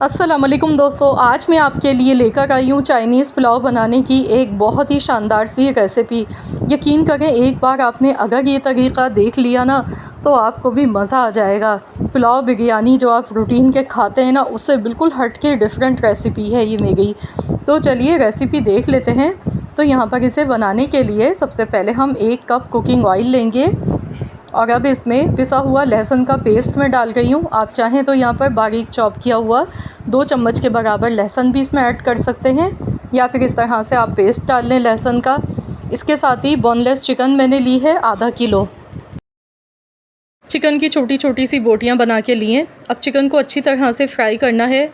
अस्सलाम वालेकुम दोस्तों, आज मैं आपके लिए लेकर आई हूँ चाइनीज़ पुलाव बनाने की एक बहुत ही शानदार सी रेसिपी। यकीन करें, एक बार आपने अगर ये तरीक़ा देख लिया ना तो आपको भी मज़ा आ जाएगा। पुलाव बिरयानी जो आप रूटीन के खाते हैं ना, उससे बिल्कुल हट के डिफरेंट रेसिपी है ये मेरी। तो चलिए रेसिपी देख लेते हैं। तो यहाँ पर इसे बनाने के लिए सबसे पहले हम 1 कप कुकिंग ऑयल लेंगे और अब इसमें पिसा हुआ लहसुन का पेस्ट मैं डाल रही हूँ। आप चाहें तो यहाँ पर बारीक चॉप किया हुआ 2 चम्मच के बराबर लहसुन भी इसमें ऐड कर सकते हैं, या फिर इस तरह से आप पेस्ट डाल लें लहसुन का। इसके साथ ही बोनलेस चिकन मैंने ली है आधा किलो। चिकन की छोटी छोटी सी बोटियाँ बना के ली हैं। अब चिकन को अच्छी तरह से फ्राई करना है।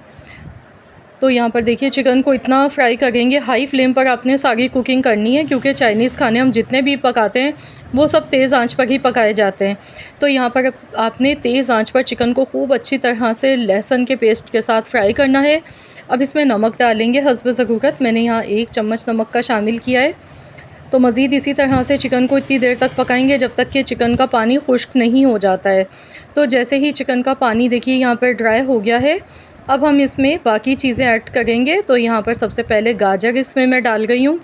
तो यहाँ पर देखिए, चिकन को इतना फ्राई करेंगे, हाई फ्लेम पर आपने सारी कुकिंग करनी है, क्योंकि चाइनीज़ खाने हम जितने भी पकाते हैं वो सब तेज़ आंच पर ही पकाए जाते हैं। तो यहाँ पर आपने तेज़ आंच पर चिकन को खूब अच्छी तरह से लहसुन के पेस्ट के साथ फ्राई करना है। अब इसमें नमक डालेंगे हस्ब ज़रूरत। मैंने यहाँ 1 चम्मच नमक का शामिल किया है। तो मज़ीद इसी तरह से चिकन को इतनी देर तक पकाएंगे जब तक कि चिकन का पानी खुश्क नहीं हो जाता है। तो जैसे ही चिकन का पानी देखिए यहाँ पर ड्राई हो गया है, अब हम इसमें बाकी चीज़ें ऐड करेंगे। तो यहाँ पर सबसे पहले गाजर इसमें मैं डाल गई हूँ।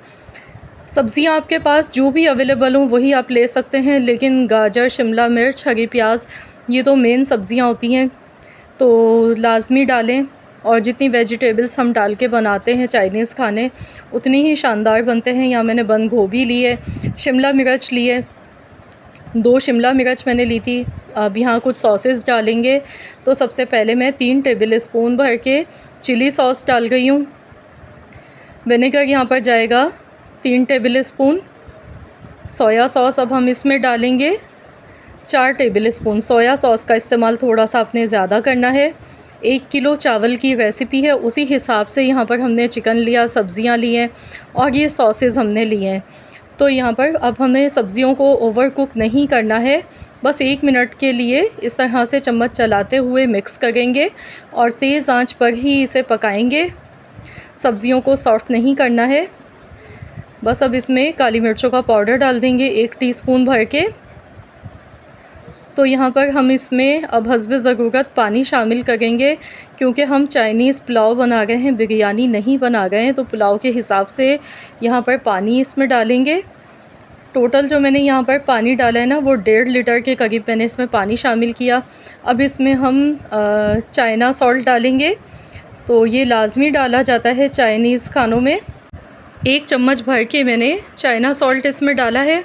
सब्ज़ियाँ आपके पास जो भी अवेलेबल हों वही आप ले सकते हैं, लेकिन गाजर, शिमला मिर्च, हरी प्याज, ये तो मेन सब्ज़ियाँ होती हैं, तो लाज़मी डालें। और जितनी वेजिटेबल्स हम डाल के बनाते हैं चाइनीज़ खाने, उतनी ही शानदार बनते हैं। यहाँ मैंने बंद गोभी ली है, शिमला मिर्च ली है, 2 शिमला मिर्च मैंने ली थी। अब यहाँ कुछ सॉसेस डालेंगे। तो सबसे पहले मैं 3 टेबल स्पून भर के चिली सॉस डाल गई हूँ। विनेगर यहाँ पर जाएगा 3 टेबल स्पून। सोया सॉस अब हम इसमें डालेंगे 4 टेबल स्पून। सोया सॉस का इस्तेमाल थोड़ा सा आपने ज़्यादा करना है। 1 किलो चावल की रेसिपी है, उसी हिसाब से यहाँ पर हमने चिकन लिया, सब्ज़ियाँ ली हैं और ये सॉसेस हमने लिए हैं। तो यहाँ पर अब हमें सब्ज़ियों को ओवर कुक नहीं करना है, बस 1 मिनट के लिए इस तरह से चम्मच चलाते हुए मिक्स करेंगे और तेज़ आंच पर ही इसे पकाएंगे। सब्ज़ियों को सॉफ्ट नहीं करना है। बस अब इसमें काली मिर्चों का पाउडर डाल देंगे 1 टीस्पून भर के। तो यहाँ पर हम इसमें अब हस्ब ज़रूरत पानी शामिल करेंगे, क्योंकि हम चाइनीज़ पुलाव बना रहे हैं, बिरयानी नहीं बना रहे हैं। तो पुलाव के हिसाब से यहाँ पर पानी इसमें डालेंगे। टोटल जो मैंने यहाँ पर पानी डाला है ना, वो 1.5 लीटर के करीब मैंने इसमें पानी शामिल किया। अब इसमें हम चाइना सॉल्ट डालेंगे। तो ये लाज़मी डाला जाता है चाइनीज़ खानों में। 1 चम्मच भर के मैंने चाइना सॉल्ट इसमें डाला है।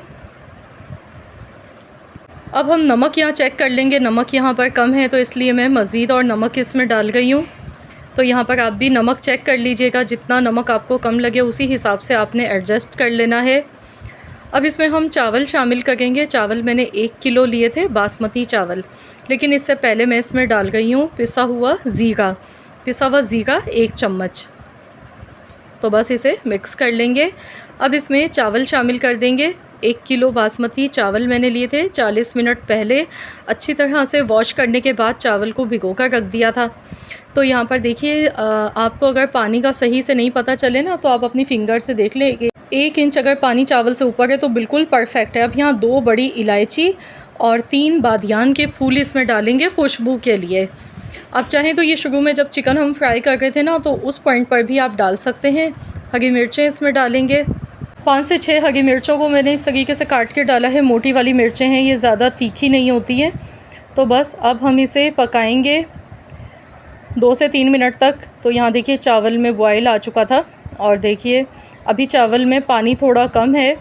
अब हम नमक यहाँ चेक कर लेंगे। नमक यहाँ पर कम है, तो इसलिए मैं मज़ीद और नमक इसमें डाल गई हूँ। तो यहाँ पर आप भी नमक चेक कर लीजिएगा, जितना नमक आपको कम लगे उसी हिसाब से आपने एडजस्ट कर लेना है। अब इसमें हम चावल शामिल करेंगे। चावल मैंने 1 किलो लिए थे, बासमती चावल, लेकिन इससे पहले मैं इसमें डाल गई हूँ पिसा हुआ ज़ीरा 1 चम्मच। तो बस इसे मिक्स कर लेंगे। अब इसमें चावल शामिल कर देंगे। 1 किलो बासमती चावल मैंने लिए थे। 40 मिनट पहले अच्छी तरह से वॉश करने के बाद चावल को भिगो कर रख दिया था। तो यहाँ पर देखिए, आपको अगर पानी का सही से नहीं पता चले ना, तो आप अपनी फिंगर से देख लें। 1 इंच अगर पानी चावल से ऊपर है तो बिल्कुल परफेक्ट है। अब यहाँ 2 बड़ी इलायची और 3 बादियान के फूल इसमें डालेंगे खुशबू के लिए। आप चाहें तो ये शुरू में जब चिकन हम फ्राई कर रहे थे ना, तो उस पॉइंट पर भी आप डाल सकते हैं। हरी मिर्चें इसमें डालेंगे। 5 से 6 हरी मिर्चों को मैंने इस तरीके से काट के डाला है। मोटी वाली मिर्चें हैं, ये ज़्यादा तीखी नहीं होती हैं। तो बस अब हम इसे पकाएंगे 2 से 3 मिनट तक। तो यहाँ देखिए, चावल में बॉयल आ चुका था और देखिए अभी चावल में पानी थोड़ा कम है।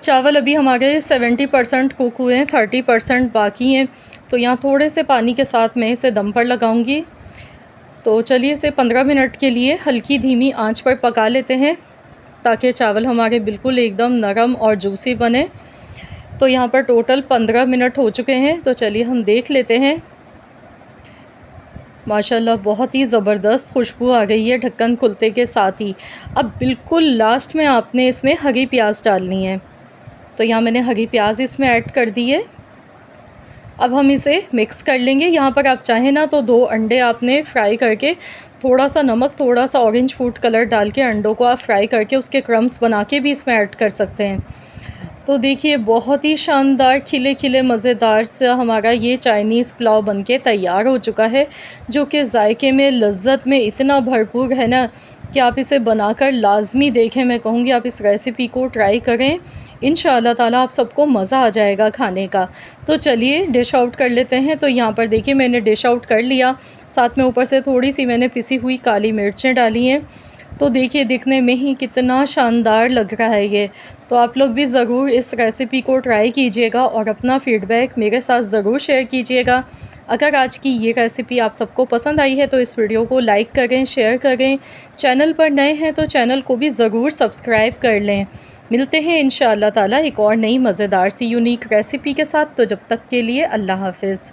चावल अभी हमारे 70% कुक हुए हैं, 30% बाकी हैं। तो यहाँ थोड़े से पानी के साथ मैं इसे दम पर लगाऊंगी। तो चलिए इसे 15 मिनट के लिए हल्की धीमी आंच पर पका लेते हैं, ताकि चावल हमारे बिल्कुल एकदम नरम और जूसी बने। तो यहाँ पर टोटल 15 मिनट हो चुके हैं। तो चलिए हम देख लेते हैं। माशाल्लाह बहुत ही ज़बरदस्त खुशबू आ गई है ढक्कन खुलते के साथ ही। अब बिल्कुल लास्ट में आपने इसमें हरी प्याज डालनी है। तो यहाँ मैंने हरी प्याज इसमें ऐड कर दी है। अब हम इसे मिक्स कर लेंगे। यहाँ पर आप चाहें ना तो 2 अंडे आपने फ्राई करके, थोड़ा सा नमक, थोड़ा सा ऑरेंज फूड कलर डाल के अंडों को आप फ्राई करके उसके क्रम्स बना के भी इसमें ऐड कर सकते हैं। तो देखिए बहुत ही शानदार खिले खिले मज़ेदार सा हमारा ये चाइनीज़ पुलाव बनके तैयार हो चुका है, जो कि ज़ायके में लज़्ज़त में इतना भरपूर है ना कि आप इसे बनाकर लाज़मी देखें। मैं कहूँगी आप इस रेसिपी को ट्राई करें, इंशाअल्लाह ताला आप सबको मज़ा आ जाएगा खाने का। तो चलिए डिश आउट कर लेते हैं। तो यहाँ पर देखिए मैंने डिश आउट कर लिया, साथ में ऊपर से थोड़ी-सी मैंने पिसी हुई काली मिर्चें डाली हैं। तो देखिए दिखने में ही कितना शानदार लग रहा है ये। तो आप लोग भी ज़रूर इस रेसिपी को ट्राई कीजिएगा और अपना फ़ीडबैक मेरे साथ ज़रूर शेयर कीजिएगा। अगर आज की ये रेसिपी आप सबको पसंद आई है तो इस वीडियो को लाइक करें, शेयर करें। चैनल पर नए हैं तो चैनल को भी ज़रूर सब्सक्राइब कर लें। मिलते हैं इंशाअल्लाह ताला एक और नई मज़ेदार सी यूनिक रेसिपी के साथ। तो जब तक के लिए अल्लाह हाफ़िज़।